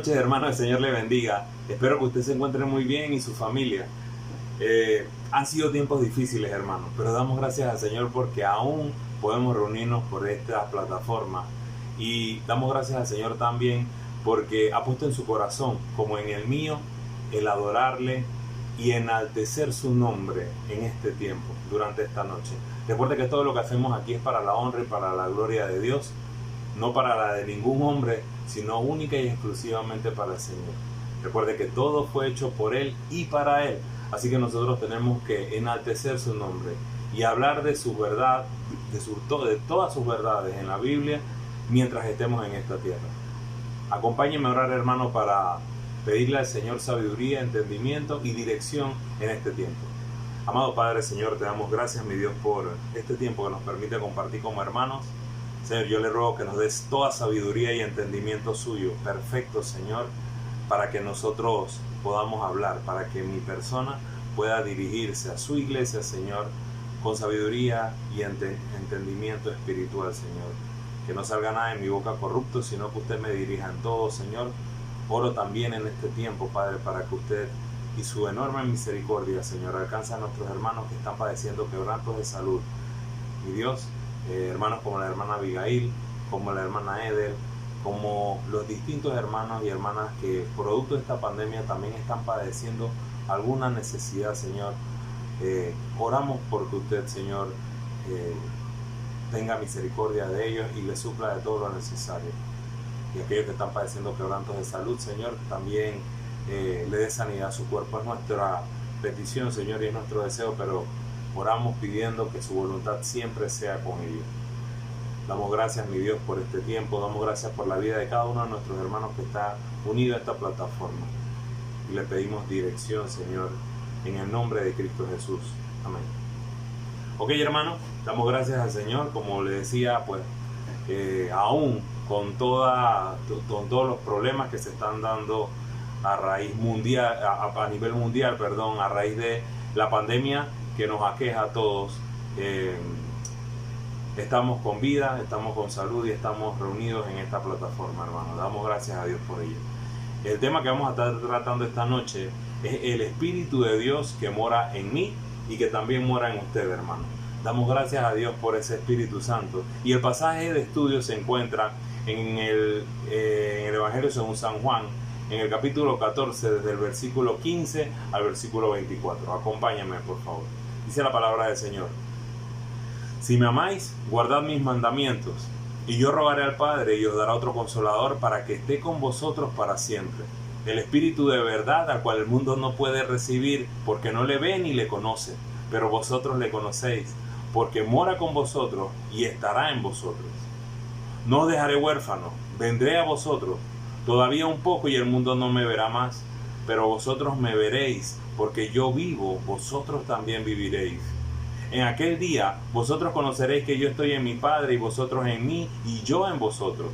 noches, hermanos, el Señor le bendiga. Espero que usted se encuentre muy bien y su familia. Han sido tiempos difíciles, hermanos, pero damos gracias al Señor porque aún podemos reunirnos por esta plataforma. Y damos gracias al Señor también porque ha puesto en su corazón, como en el mío, el adorarle y enaltecer su nombre en este tiempo, durante esta noche. Recuerde que todo lo que hacemos aquí es para la honra y para la gloria de Dios, no para la de ningún hombre, sino única y exclusivamente para el Señor. Recuerde que todo fue hecho por Él y para Él, así que nosotros tenemos que enaltecer su nombre y hablar de su verdad, de todas sus verdades en la Biblia mientras estemos en esta tierra. Acompáñenme a orar, hermano, para pedirle al Señor sabiduría, entendimiento y dirección en este tiempo. Amado Padre, Señor, te damos gracias, mi Dios, por este tiempo que nos permite compartir como hermanos. Señor, yo le ruego que nos des toda sabiduría y entendimiento suyo, perfecto, Señor, para que nosotros podamos hablar, para que mi persona pueda dirigirse a su iglesia, Señor, con sabiduría y entendimiento espiritual, Señor. Que no salga nada de mi boca corrupto, sino que usted me dirija en todo, Señor. Oro también en este tiempo, Padre, para que usted y su enorme misericordia, Señor, alcance a nuestros hermanos que están padeciendo quebrantos de salud. Mi Dios, hermanos como la hermana Abigail, como la hermana Edel, como los distintos hermanos y hermanas que producto de esta pandemia también están padeciendo alguna necesidad, Señor. Oramos porque usted, Señor, tenga misericordia de ellos y les supla de todo lo necesario. Y aquellos que están padeciendo quebrantos de salud, Señor, también le dé sanidad a su cuerpo. Es nuestra petición, Señor, y es nuestro deseo, pero oramos pidiendo que su voluntad siempre sea con ellos. Damos gracias, mi Dios, por este tiempo. Damos gracias por la vida de cada uno de nuestros hermanos que está unido a esta plataforma. Y le pedimos dirección, Señor, en el nombre de Cristo Jesús. Amén. Ok, hermanos, damos gracias al Señor. Como le decía, pues, aún con todos los problemas que se están dando a raíz mundial, a nivel mundial, perdón, a raíz de la pandemia que nos aqueja a todos, estamos con vida, estamos con salud y estamos reunidos en esta plataforma, hermano. Damos gracias a Dios por ello. El tema que vamos a estar tratando esta noche es el Espíritu de Dios que mora en mí y que también mora en usted, hermano. Damos gracias a Dios por ese Espíritu Santo. Y el pasaje de estudio se encuentra en el Evangelio según San Juan, en el capítulo 14, desde el versículo 15 al versículo 24. Acompáñame, por favor. Dice la palabra del Señor: Si me amáis, guardad mis mandamientos, y yo rogaré al Padre y os dará otro Consolador para que esté con vosotros para siempre. El Espíritu de verdad, al cual el mundo no puede recibir, porque no le ve ni le conoce, pero vosotros le conocéis, porque mora con vosotros y estará en vosotros. No os dejaré huérfano, vendré a vosotros. Todavía un poco y el mundo no me verá más, pero vosotros me veréis, porque yo vivo, vosotros también viviréis. En aquel día vosotros conoceréis que yo estoy en mi Padre y vosotros en mí y yo en vosotros.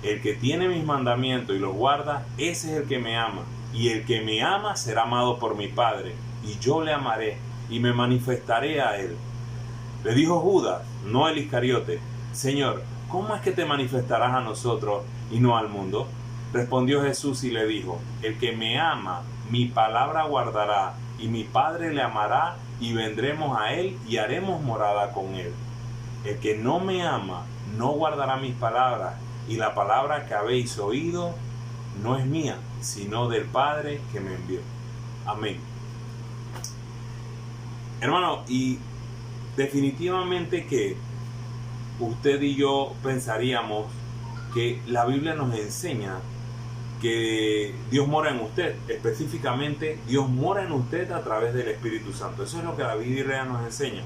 El que tiene mis mandamientos y los guarda, ese es el que me ama. Y el que me ama será amado por mi Padre, y yo le amaré y me manifestaré a él. Le dijo Judas, no el Iscariote: Señor, ¿cómo es que te manifestarás a nosotros y no al mundo? Respondió Jesús y le dijo: El que me ama, mi palabra guardará, y mi Padre le amará, y vendremos a él y haremos morada con él. El que no me ama, no guardará mis palabras, y la palabra que habéis oído no es mía, sino del Padre que me envió. Amén. Hermano, y definitivamente que usted y yo pensaríamos que la Biblia nos enseña que Dios mora en usted. Específicamente, Dios mora en usted a través del Espíritu Santo. Eso es lo que la Biblia nos enseña.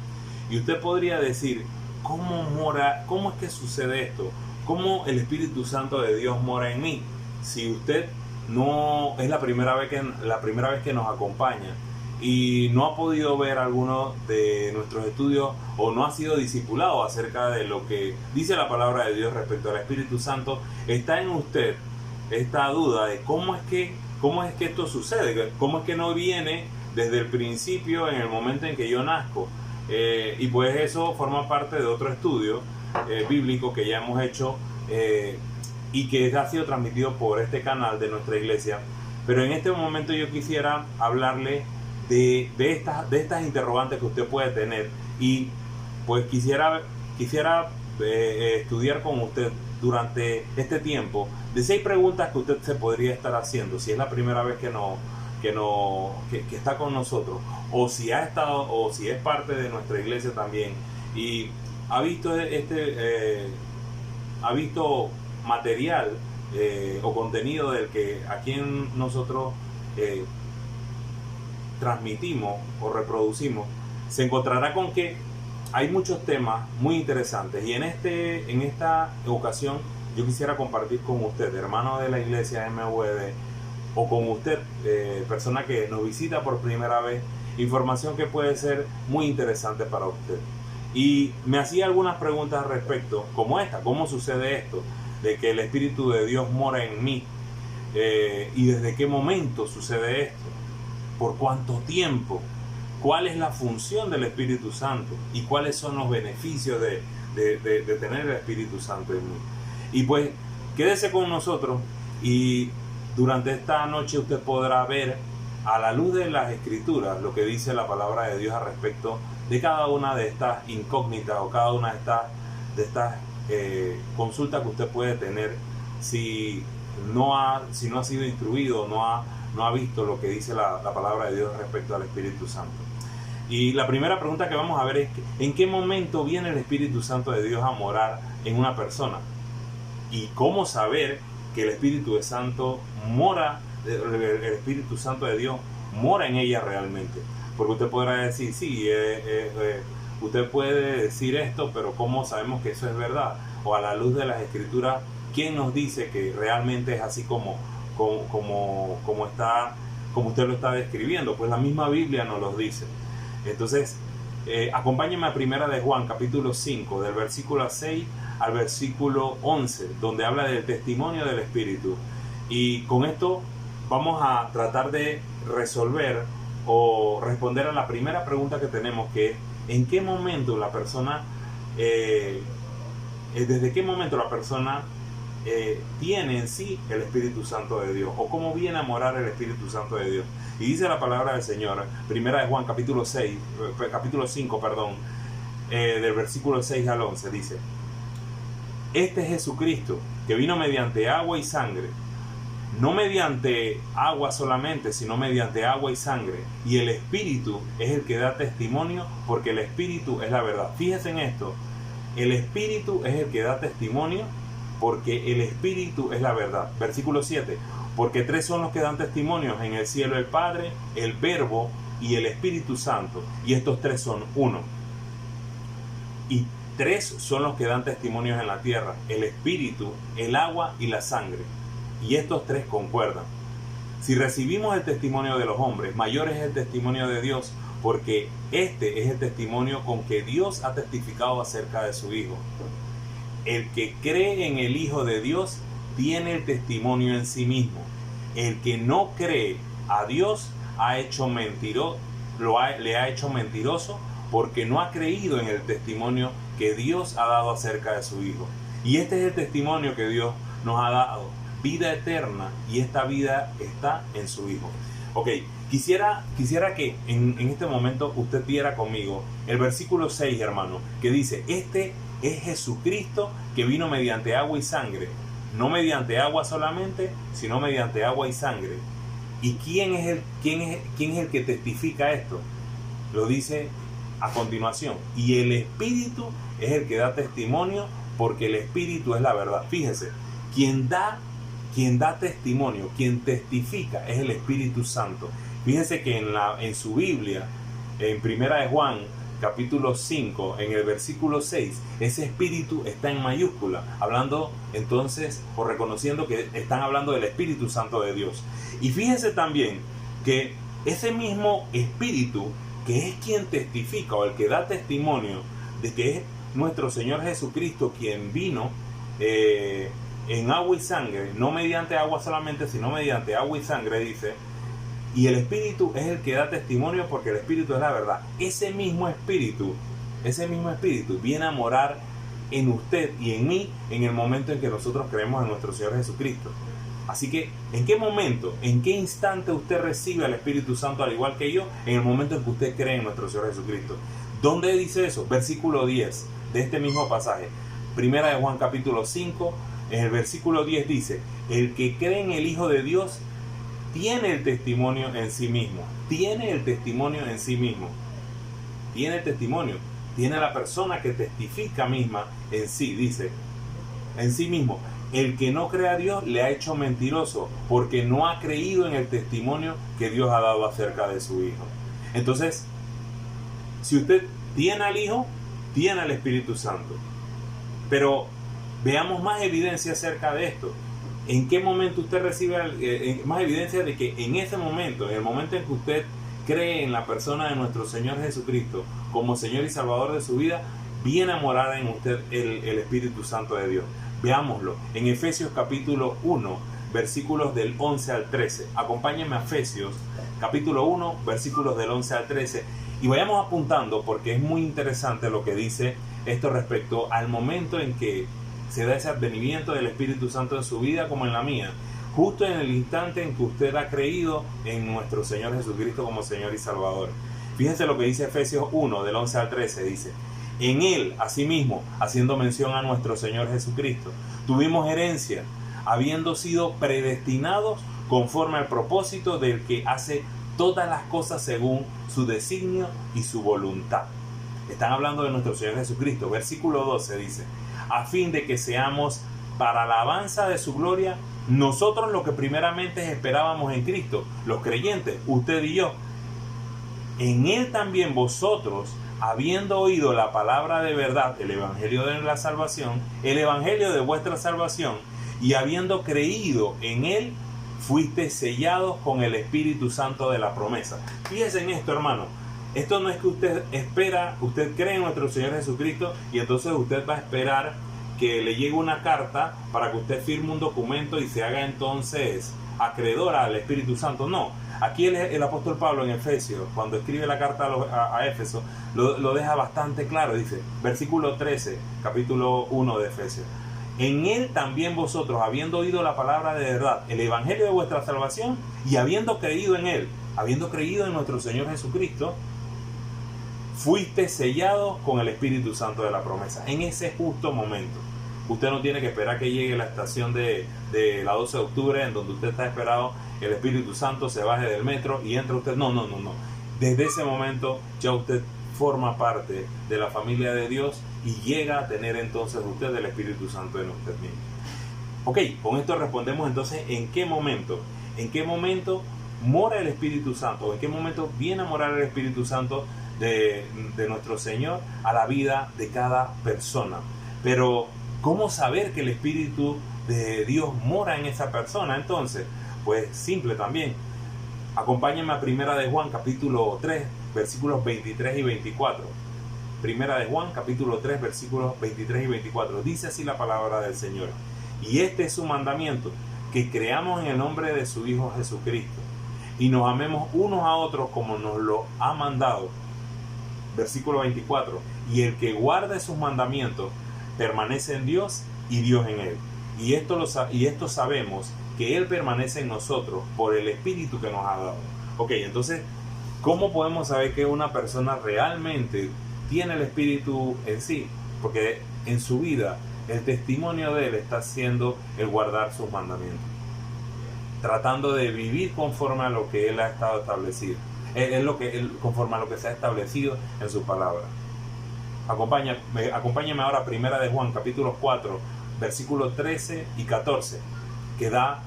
Y usted podría decir: ¿cómo mora? ¿Cómo es que sucede esto? ¿Cómo el Espíritu Santo de Dios mora en mí? Si usted no es la primera vez que nos acompaña y no ha podido ver alguno de nuestros estudios o no ha sido discipulado acerca de lo que dice la palabra de Dios respecto al Espíritu Santo, está en usted esta duda de cómo es que esto sucede, cómo es que no viene desde el principio, en el momento en que yo nazco. Y pues eso forma parte de otro estudio bíblico que ya hemos hecho y que ha sido transmitido por este canal de nuestra iglesia. Pero en este momento yo quisiera hablarle de estas interrogantes que usted puede tener, y pues quisiera estudiar con usted durante este tiempo de 6 preguntas que usted se podría estar haciendo si es la primera vez que está con nosotros, o si ha estado, o si es parte de nuestra iglesia también y ha visto material o contenido del que aquí nosotros transmitimos o reproducimos. Se encontrará con que hay muchos temas muy interesantes, y en esta ocasión yo quisiera compartir con usted, hermano de la iglesia MVD, o con usted, persona que nos visita por primera vez, información que puede ser muy interesante para usted. Y me hacía algunas preguntas al respecto, como esta: ¿cómo sucede esto de que el Espíritu de Dios mora en mí? ¿Y desde qué momento sucede esto? ¿Por cuánto tiempo? ¿Cuál es la función del Espíritu Santo? ¿Y cuáles son los beneficios de tener el Espíritu Santo en mí? Y pues quédese con nosotros, y durante esta noche usted podrá ver a la luz de las Escrituras lo que dice la palabra de Dios al respecto de cada una de estas incógnitas, o cada una de estas consultas que usted puede tener si no ha sido instruido, no ha visto lo que dice la palabra de Dios respecto al Espíritu Santo. Y la primera pregunta que vamos a ver es: ¿en qué momento viene el Espíritu Santo de Dios a morar en una persona? ¿Y cómo saber que el Espíritu Santo el Espíritu Santo de Dios mora en ella realmente? Porque usted podrá decir, sí, usted puede decir esto, pero ¿cómo sabemos que eso es verdad? O a la luz de las Escrituras, ¿quién nos dice que realmente es así como usted lo está describiendo? Pues la misma Biblia nos lo dice. Entonces, acompáñenme a Primera de Juan, capítulo 5, del versículo 6 al versículo 11, donde habla del testimonio del Espíritu. Y con esto vamos a tratar de resolver o responder a la primera pregunta que tenemos, que es: ¿en qué momento la persona, desde qué momento la persona tiene en sí el Espíritu Santo de Dios, o cómo viene a morar el Espíritu Santo de Dios? Y dice la palabra del Señor, Primera de Juan, capítulo 5, del versículo 6 al 11, dice: Este es Jesucristo, que vino mediante agua y sangre, no mediante agua solamente, sino mediante agua y sangre, y el Espíritu es el que da testimonio, porque el Espíritu es la verdad. Fíjense en esto: el Espíritu es el que da testimonio, porque el Espíritu es la verdad. Versículo 7: Porque 3 son los que dan testimonios en el cielo: el Padre, el Verbo y el Espíritu Santo, y estos 3 son uno. Y 3 son los que dan testimonios en la tierra: el Espíritu, el agua y la sangre, y estos 3 concuerdan. Si recibimos el testimonio de los hombres, mayor es el testimonio de Dios, porque este es el testimonio con que Dios ha testificado acerca de su Hijo. El que cree en el Hijo de Dios tiene el testimonio en sí mismo. El que no cree a Dios le ha hecho mentiroso, porque no ha creído en el testimonio que Dios ha dado acerca de su Hijo. Y este es el testimonio que Dios nos ha dado: vida eterna, y esta vida está en su Hijo. Ok, quisiera que en este momento usted viera conmigo el versículo 6, hermano, que dice: Este es Jesucristo, que vino mediante agua y sangre, no mediante agua solamente, sino mediante agua y sangre. ¿Y quién es el que testifica esto? Lo dice a continuación: y el Espíritu es el que da testimonio, porque el Espíritu es la verdad. Fíjese, quien da testimonio, quien testifica, es el Espíritu Santo. Fíjese que en su Biblia, en Primera de Juan, capítulo 5, en el versículo 6, ese Espíritu está en mayúscula, hablando entonces, o reconociendo que están hablando del Espíritu Santo de Dios. Y fíjese también que ese mismo Espíritu, que es quien testifica, o el que da testimonio de que es nuestro Señor Jesucristo quien vino en agua y sangre, no mediante agua solamente, sino mediante agua y sangre, dice: y el Espíritu es el que da testimonio, porque el Espíritu es la verdad. Ese mismo Espíritu viene a morar en usted y en mí en el momento en que nosotros creemos en nuestro Señor Jesucristo. Así que, ¿en qué momento, en qué instante usted recibe al Espíritu Santo al igual que yo? En el momento en que usted cree en nuestro Señor Jesucristo. ¿Dónde dice eso? Versículo 10 de este mismo pasaje. Primera de Juan capítulo 5, en el versículo 10 dice: el que cree en el Hijo de Dios tiene el testimonio en sí mismo. Tiene el testimonio en sí mismo. Tiene el testimonio. Tiene la persona que testifica misma en sí, dice, en sí mismo. El que no cree a Dios le ha hecho mentiroso, porque no ha creído en el testimonio que Dios ha dado acerca de su Hijo. Entonces, si usted tiene al Hijo, tiene al Espíritu Santo. Pero veamos más evidencia acerca de esto. ¿En qué momento usted recibe más evidencia de que en ese momento, en el momento en que usted cree en la persona de nuestro Señor Jesucristo como Señor y Salvador de su vida, viene a morar en usted el Espíritu Santo de Dios? Veámoslo en Efesios capítulo 1, versículos del 11 al 13. Acompáñenme a Efesios capítulo 1, versículos del 11 al 13. Y vayamos apuntando porque es muy interesante lo que dice esto respecto al momento en que se da ese advenimiento del Espíritu Santo en su vida como en la mía. Justo en el instante en que usted ha creído en nuestro Señor Jesucristo como Señor y Salvador. Fíjense lo que dice Efesios 1, del 11 al 13. Dice: en Él, asimismo, haciendo mención a nuestro Señor Jesucristo, tuvimos herencia, habiendo sido predestinados conforme al propósito del que hace todas las cosas según su designio y su voluntad. Están hablando de nuestro Señor Jesucristo. Versículo 12 dice: a fin de que seamos para la alabanza de su gloria, nosotros lo que primeramente esperábamos en Cristo, los creyentes, usted y yo. En Él también vosotros, habiendo oído la palabra de verdad, el evangelio de la salvación, el evangelio de vuestra salvación, y habiendo creído en Él, fuiste sellados con el Espíritu Santo de la promesa. Fíjense en esto, hermano. Esto no es que usted espera, usted cree en nuestro Señor Jesucristo y entonces usted va a esperar que le llegue una carta para que usted firme un documento y se haga entonces acreedora al Espíritu Santo. No, aquí el apóstol Pablo en Efesios, cuando escribe la carta a Éfeso, lo deja bastante claro. Dice, versículo 13, capítulo 1 de Efesios: en Él también vosotros, habiendo oído la palabra de verdad, el evangelio de vuestra salvación, y habiendo creído en Él, habiendo creído en nuestro Señor Jesucristo, fuiste sellado con el Espíritu Santo de la promesa. En ese justo momento. Usted no tiene que esperar que llegue la estación de la 12 de octubre en donde usted está esperado, el Espíritu Santo se baje del metro y entre usted. No. Desde ese momento ya usted forma parte de la familia de Dios y llega a tener entonces usted el Espíritu Santo en usted mismo. Ok, con esto respondemos entonces en qué momento mora el Espíritu Santo, o en qué momento viene a morar el Espíritu Santo de nuestro Señor a la vida de cada persona. Pero ¿cómo saber que el Espíritu de Dios mora en esa persona? Entonces, pues simple también. Acompáñenme a Primera de Juan capítulo 3, versículos 23 y 24. Primera de Juan capítulo 3, versículos 23 y 24. Dice así la palabra del Señor: y este es su mandamiento, que creamos en el nombre de su Hijo Jesucristo, y nos amemos unos a otros como nos lo ha mandado. Versículo 24: y el que guarde sus mandamientos permanece en Dios y Dios en él. Y esto sabemos, que Él permanece en nosotros por el Espíritu que nos ha dado. Ok, entonces, ¿cómo podemos saber que una persona realmente tiene el Espíritu en sí? Porque en su vida el testimonio de Él está siendo el guardar sus mandamientos, tratando de vivir conforme a lo que Él ha estado establecido. Conforme a lo que se ha establecido en su palabra. Acompáñame ahora a Primera de Juan, capítulo 4, versículos 13 y 14, que da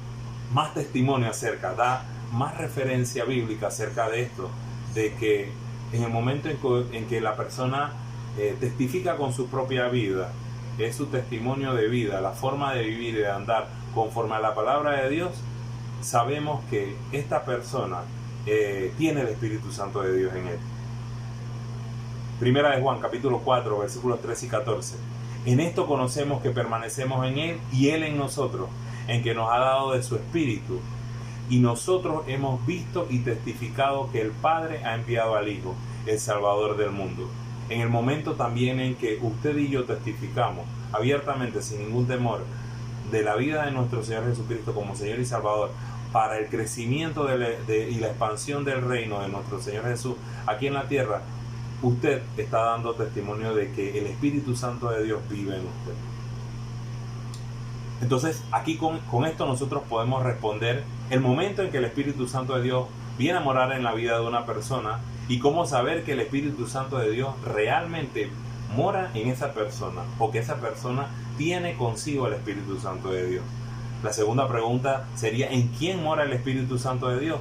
más testimonio da más referencia bíblica acerca de esto, de que en el momento en que la persona testifica con su propia vida, es su testimonio de vida, la forma de vivir y de andar conforme a la palabra de Dios, sabemos que esta persona tiene el Espíritu Santo de Dios en él. Primera de Juan, capítulo 4, versículos 13 y 14. En esto conocemos que permanecemos en Él y Él en nosotros, en que nos ha dado de su Espíritu. Y nosotros hemos visto y testificado que el Padre ha enviado al Hijo, el Salvador del mundo. en el momento también en que usted y yo testificamos abiertamente, sin ningún temor, de la vida de nuestro Señor Jesucristo como Señor y Salvador, para el crecimiento y la expansión del reino de nuestro Señor Jesús aquí en la tierra, usted está dando testimonio de que el Espíritu Santo de Dios vive en usted. Entonces, aquí con esto nosotros podemos responder el momento en que el Espíritu Santo de Dios viene a morar en la vida de una persona y cómo saber que el Espíritu Santo de Dios realmente mora en esa persona o que esa persona tiene consigo el Espíritu Santo de Dios. La segunda pregunta sería: ¿en quién mora el Espíritu Santo de Dios?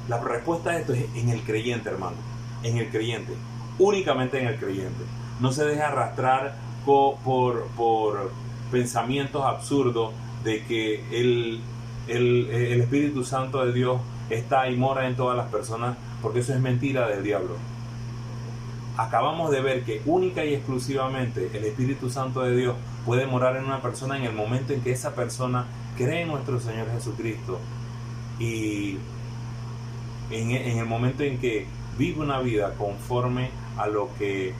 La respuesta a esto es en el creyente, hermano. En el creyente. Únicamente en el creyente. No se deje arrastrar por pensamientos absurdos de que el Espíritu Santo de Dios está y mora en todas las personas, porque eso es mentira del diablo. Acabamos de ver que única y exclusivamente el Espíritu Santo de Dios puede morar en una persona en el momento en que esa persona cree en nuestro Señor Jesucristo y en el momento en que vive una vida conforme a lo que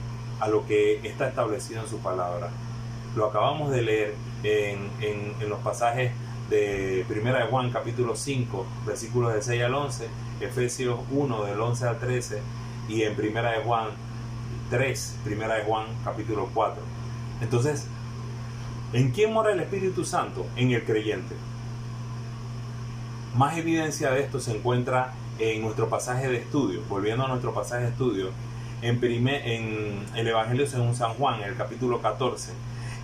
está establecido en su palabra. Lo acabamos de leer en los pasajes de 1 de Juan capítulo 5 versículos del 6 al 11, Efesios 1 del 11 al 13 y en 1 de Juan 3, 1 de Juan capítulo 4. Entonces, ¿en quién mora el Espíritu Santo? En el creyente. Más evidencia de esto se encuentra en nuestro pasaje de estudio. Volviendo a nuestro pasaje de estudio, en el Evangelio según San Juan, en el capítulo 14,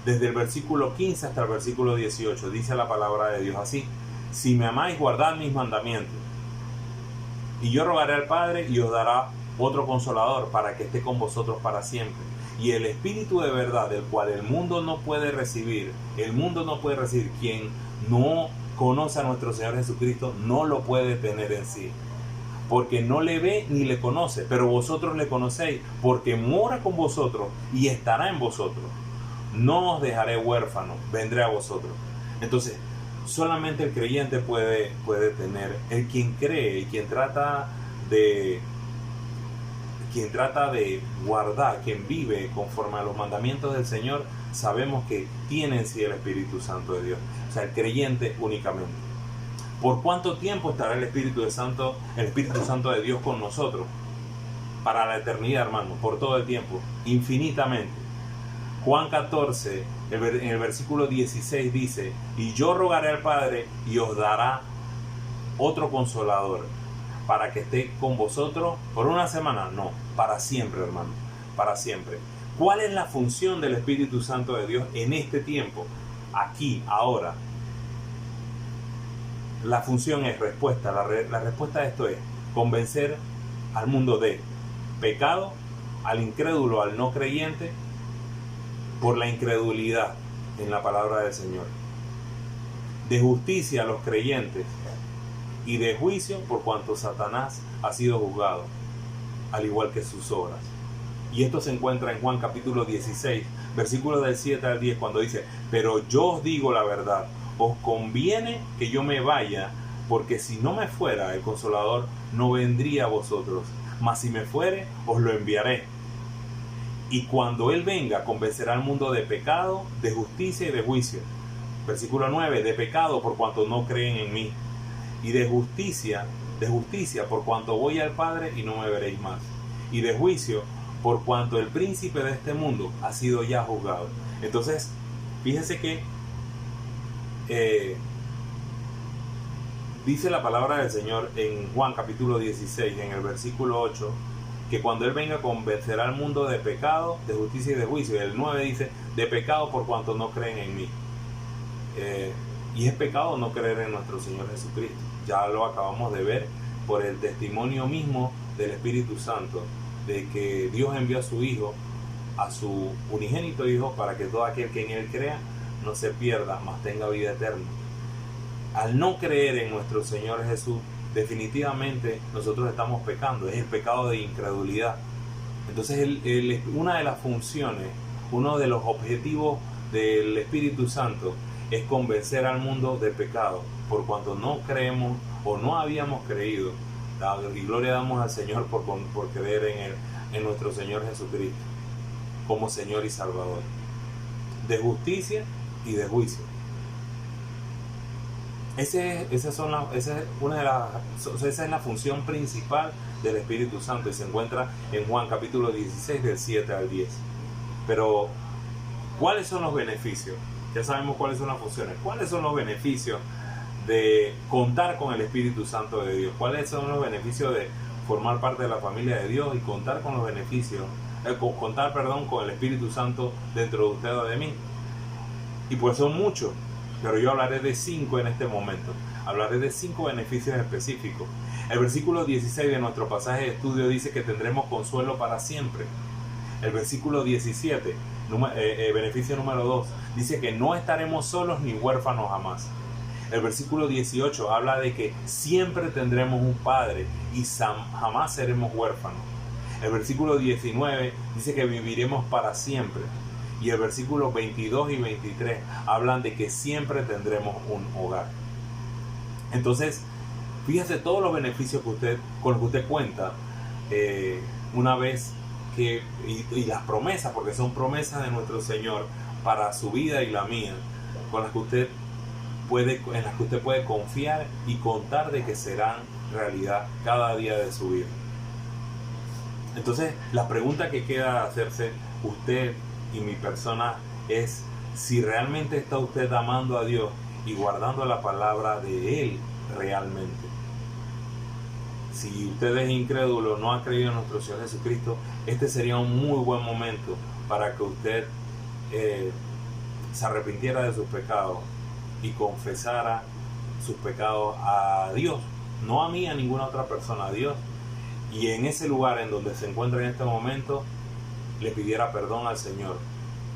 desde el versículo 15 hasta el versículo 18, dice la palabra de Dios así: si me amáis, guardad mis mandamientos. Y yo rogaré al Padre y os dará otro consolador para que esté con vosotros para siempre. Y el Espíritu de verdad, del cual el mundo no puede recibir, quien no conoce a nuestro Señor Jesucristo, no lo puede tener en sí. Porque no le ve ni le conoce, pero vosotros le conocéis, porque mora con vosotros y estará en vosotros. No os dejaré huérfanos, vendré a vosotros. Entonces, solamente el creyente puede tener, el quien cree, quien trata de guardar, quien vive conforme a los mandamientos del Señor, sabemos que tiene en sí el Espíritu Santo de Dios. O sea, el creyente únicamente. ¿Por cuánto tiempo estará el Espíritu Santo de Dios con nosotros? Para la eternidad, hermano, por todo el tiempo, infinitamente. Juan 14, en el versículo 16 dice: y yo rogaré al Padre y os dará otro consolador para que esté con vosotros por una semana. No, para siempre, hermano, para siempre. ¿Cuál es la función del Espíritu Santo de Dios en este tiempo? Aquí, ahora. La función es respuesta. La respuesta a esto es convencer al mundo de pecado, al incrédulo, al no creyente, por la incredulidad en la palabra del Señor, de justicia a los creyentes y de juicio por cuanto Satanás ha sido juzgado, al igual que sus obras. Y esto se encuentra en Juan capítulo 16, versículos del 7 al 10, cuando dice: pero yo os digo la verdad, os conviene que yo me vaya, porque si no me fuera, el Consolador no vendría a vosotros, mas si me fuere, os lo enviaré. Y cuando Él venga, convencerá al mundo de pecado, de justicia y de juicio. Versículo 9, de pecado por cuanto no creen en mí, y de justicia por cuanto voy al Padre y no me veréis más, y de juicio por cuanto el príncipe de este mundo ha sido ya juzgado. Entonces, fíjese que dice la palabra del Señor en Juan capítulo 16, en el versículo 8, que cuando Él venga convencerá al mundo de pecado, de justicia y de juicio. Y el 9 dice: de pecado por cuanto no creen en mí. Y es pecado no creer en nuestro Señor Jesucristo. Ya lo acabamos de ver por el testimonio mismo del Espíritu Santo, de que Dios envió a su Hijo, a su unigénito Hijo, para que todo aquel que en Él crea no se pierda, mas tenga vida eterna. Al no creer en nuestro Señor Jesús, definitivamente nosotros estamos pecando. Es el pecado de incredulidad. Entonces una de las funciones, uno de los objetivos del Espíritu Santo es convencer al mundo de pecado, por cuanto no creemos o no habíamos creído. Y gloria damos al Señor por creer en nuestro Señor Jesucristo. como Señor y Salvador, de justicia y de juicio. Esa es la función principal del Espíritu Santo y se encuentra en Juan capítulo 16 del 7 al 10. Pero, ¿cuáles son los beneficios? Ya sabemos cuáles son las funciones. ¿Cuáles son los beneficios de contar con el Espíritu Santo de Dios? ¿Cuáles son los beneficios de formar parte de la familia de Dios y contar con los beneficios, con el Espíritu Santo dentro de usted o de mí? Y pues son muchos, pero yo hablaré de 5 en este momento. Hablaré de 5 beneficios específicos. El versículo 16 de nuestro pasaje de estudio dice que tendremos consuelo para siempre. El versículo 17, beneficio número 2, dice que no estaremos solos ni huérfanos jamás. El versículo 18 habla de que siempre tendremos un padre y jamás seremos huérfanos. El versículo 19 dice que viviremos para siempre. Y el versículo 22 y 23 hablan de que siempre tendremos un hogar. Entonces, fíjese todos los beneficios con los que usted cuenta una vez que, y las promesas, porque son promesas de nuestro Señor para su vida y la mía, en las que usted puede confiar y contar de que serán realidad cada día de su vida. Entonces, la pregunta que queda hacerse usted y mi persona es si realmente está usted amando a Dios y guardando la palabra de Él realmente. Si usted es incrédulo, no ha creído en nuestro Señor Jesucristo, este sería un muy buen momento para que usted se arrepintiera de sus pecados y confesara sus pecados a Dios, no a mí, a ninguna otra persona, a Dios. Y en ese lugar en donde se encuentra en este momento, le pidiera perdón al Señor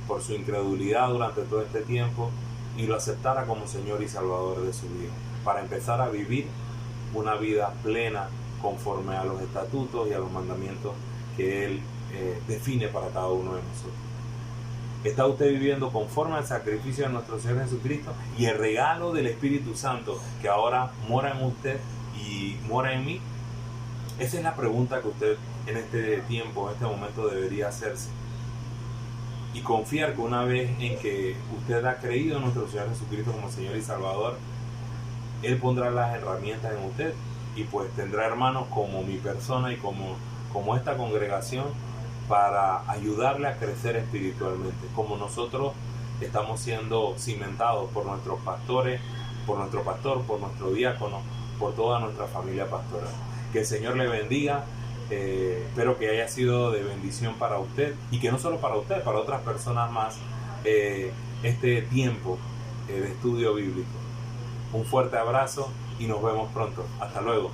por su incredulidad durante todo este tiempo y lo aceptara como Señor y Salvador de su vida, para empezar a vivir una vida plena conforme a los estatutos y a los mandamientos que Él define para cada uno de nosotros. ¿Está usted viviendo conforme al sacrificio de nuestro Señor Jesucristo y el regalo del Espíritu Santo que ahora mora en usted y mora en mí? Esa es la pregunta que usted en este tiempo, en este momento debería hacerse. Y confiar que una vez en que usted ha creído en nuestro Señor Jesucristo como Señor y Salvador, Él pondrá las herramientas en usted y pues tendrá hermanos como mi persona y como esta congregación para ayudarle a crecer espiritualmente, como nosotros estamos siendo cimentados por nuestros pastores, por nuestro pastor, por nuestro diácono, por toda nuestra familia pastoral. Que el Señor le bendiga. Espero que haya sido de bendición para usted y que no solo para usted, para otras personas más, este tiempo de estudio bíblico. Un fuerte abrazo y nos vemos pronto. Hasta luego.